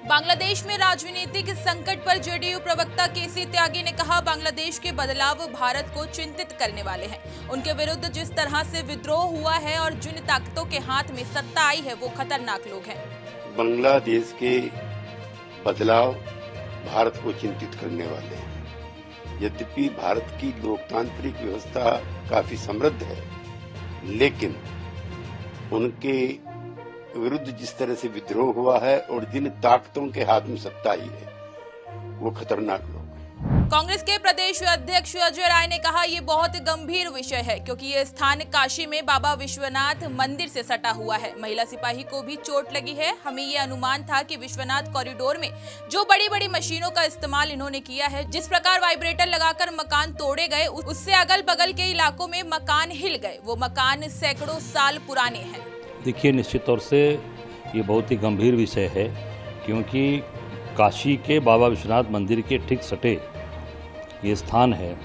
बांग्लादेश में राजनीतिक संकट पर जेडीयू प्रवक्ता केसी त्यागी ने कहा, बांग्लादेश के बदलाव भारत को चिंतित करने वाले हैं। उनके विरुद्ध जिस तरह से विद्रोह हुआ है और जिन ताकतों के हाथ में सत्ता आई है वो खतरनाक लोग हैं। बांग्लादेश के बदलाव भारत को चिंतित करने वाले हैं। यद्यपि भारत की लोकतांत्रिक व्यवस्था काफी समृद्ध है, लेकिन उनके विरुद्ध जिस तरह से विद्रोह हुआ है और जिन ताकतों के हाथ में सत्ता आई है वो खतरनाक लोग हैं। कांग्रेस के प्रदेश अध्यक्ष अजय राय ने कहा, ये बहुत गंभीर विषय है क्योंकि ये स्थान काशी में बाबा विश्वनाथ मंदिर से सटा हुआ है। महिला सिपाही को भी चोट लगी है। हमें ये अनुमान था कि विश्वनाथ कॉरिडोर में जो बड़ी बड़ी मशीनों का इस्तेमाल इन्होंने किया है, जिस प्रकार वाइब्रेटर लगाकर मकान तोड़े गए, उससे अगल बगल के इलाकों में मकान हिल गए। वो मकान सैकड़ों साल पुराने हैं। देखिए, निश्चित तौर से ये बहुत ही गंभीर विषय है क्योंकि काशी के बाबा विश्वनाथ मंदिर के ठीक सटे ये स्थान है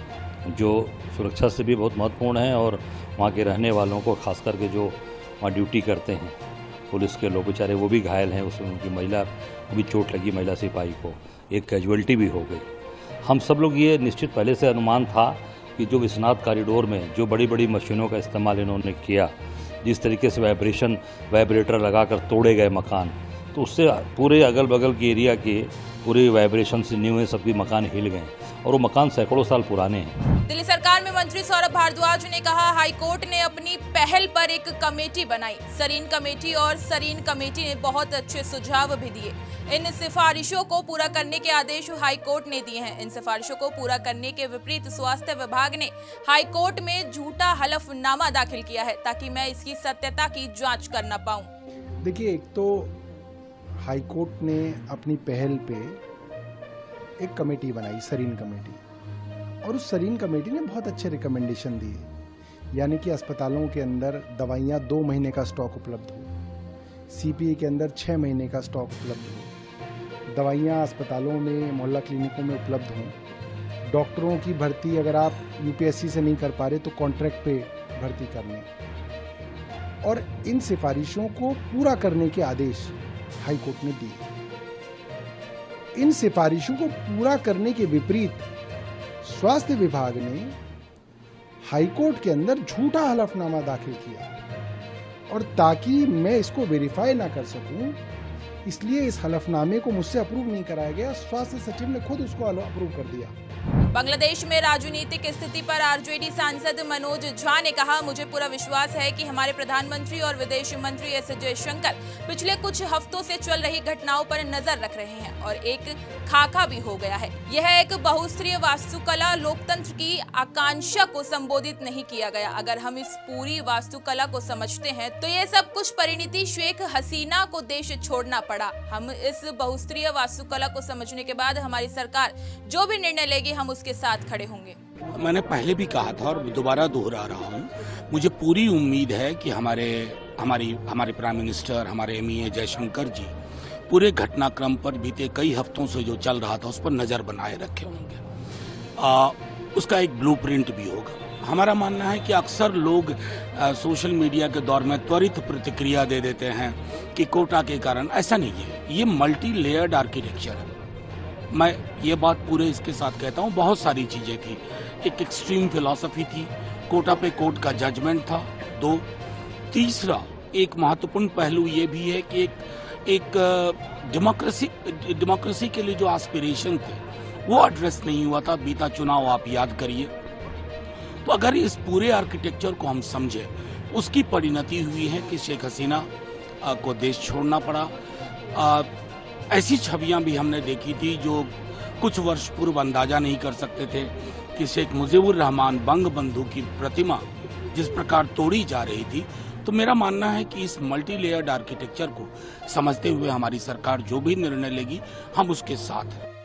जो सुरक्षा से भी बहुत महत्वपूर्ण है और वहाँ के रहने वालों को, खास करके जो वहाँ ड्यूटी करते हैं पुलिस के लोग, बेचारे वो भी घायल हैं। उसमें उनकी महिला को भी चोट लगी, महिला सिपाही को एक कैजुअल्टी भी हो गई। हम सब लोग ये निश्चित पहले से अनुमान था कि जो विश्वनाथ कॉरिडोर में जो बड़ी बड़ी मशीनों का इस्तेमाल इन्होंने किया, जिस तरीके से वाइब्रेटर लगाकर तोड़े गए मकान, तो उससे पूरे अगल बगल के एरिया के पूरे वाइब्रेशन से न्यू सभी मकान हिल गए और वो मकान सैकड़ों साल पुराने हैं। दिल्ली सरकार में मंत्री सौरभ भारद्वाज ने कहा, हाईकोर्ट ने अपनी पहल पर एक कमेटी बनाई, सरीन कमेटी, और सरीन कमेटी ने बहुत अच्छे सुझाव भी दिए। इन सिफारिशों को पूरा करने के आदेश हाईकोर्ट ने दिए हैं। इन सिफारिशों को पूरा करने के विपरीत स्वास्थ्य विभाग ने हाईकोर्ट में झूठा हलफनामा दाखिल किया है ताकि मैं इसकी सत्यता की जांच कर न पाऊं। देखिए, एक तो हाईकोर्ट ने अपनी पहल पे एक कमेटी बनाई, सरीन कमेटी, और उस सरीन कमेटी ने बहुत अच्छे रिकमेंडेशन दिए, यानी कि अस्पतालों के अंदर दवाइयाँ 2 महीने का स्टॉक उपलब्ध हो, सीपीई के अंदर 6 महीने का स्टॉक उपलब्ध हो, दवाइयाँ अस्पतालों में, मोहल्ला क्लिनिकों में उपलब्ध हों, डॉक्टरों की भर्ती अगर आप यूपीएससी से नहीं कर पा रहे तो कॉन्ट्रैक्ट पे भर्ती कर लें, और इन सिफारिशों को पूरा करने के आदेश हाईकोर्ट ने दिए। इन सिफारिशों को पूरा करने के विपरीत स्वास्थ्य विभाग ने हाईकोर्ट के अंदर झूठा हलफनामा दाखिल किया, और ताकि मैं इसको वेरीफाई ना कर सकूं, इसलिए इस हलफनामे को मुझसे अप्रूव नहीं कराया गया। स्वास्थ्य सचिव ने खुद उसको अप्रूव कर दिया। बांग्लादेश में राजनीतिक स्थिति पर आरजेडी सांसद मनोज झा ने कहा, मुझे पूरा विश्वास है कि हमारे प्रधानमंत्री और विदेश मंत्री एस जयशंकर पिछले कुछ हफ्तों से चल रही घटनाओं पर नजर रख रहे हैं और एक खाका भी हो गया है। यह एक बहुस्तरीय वास्तुकला लोकतंत्र की आकांक्षा को संबोधित नहीं किया गया। अगर हम इस पूरी वास्तुकला को समझते हैं तो ये सब कुछ परिणति शेख हसीना को देश छोड़ना पड़ा। हम इस बहुस्तरीय वास्तुकला को समझने के बाद हमारी सरकार जो भी निर्णय लेगी हम उसके साथ खड़े होंगे। मैंने पहले भी कहा था और दोबारा दोहरा रहा हूँ, मुझे पूरी उम्मीद है कि हमारे प्राइम मिनिस्टर, हमारे एमईए जयशंकर जी पूरे घटनाक्रम पर बीते कई हफ्तों से जो चल रहा था उस पर नजर बनाए रखे होंगे। उसका एक ब्लूप्रिंट भी होगा। हमारा मानना है कि अक्सर लोग सोशल मीडिया के दौर में त्वरित प्रतिक्रिया दे देते हैं कि कोटा के कारण, ऐसा नहीं है। ये मल्टी लेयर्ड आर्किटेक्चर है। मैं ये बात पूरे इसके साथ कहता हूँ, बहुत सारी चीजें थी। एक एक्सट्रीम फिलॉसफी थी, कोटा पे कोर्ट का जजमेंट था। 2, तीसरा एक महत्वपूर्ण पहलू ये भी है कि एक डेमोक्रेसी के लिए जो एस्पिरेशन थे वो एड्रेस नहीं हुआ था। बीता चुनाव आप याद करिए। तो अगर इस पूरे आर्किटेक्चर को हम समझे, उसकी परिणति हुई है कि शेख हसीना को देश छोड़ना पड़ा। ऐसी छवियां भी हमने देखी थी जो कुछ वर्ष पूर्व अंदाजा नहीं कर सकते थे कि शेख मुजीबुर रहमान बंग बंधु की प्रतिमा जिस प्रकार तोड़ी जा रही थी। तो मेरा मानना है कि इस मल्टी लेयर्ड आर्किटेक्चर को समझते हुए हमारी सरकार जो भी निर्णय लेगी हम उसके साथ हैं।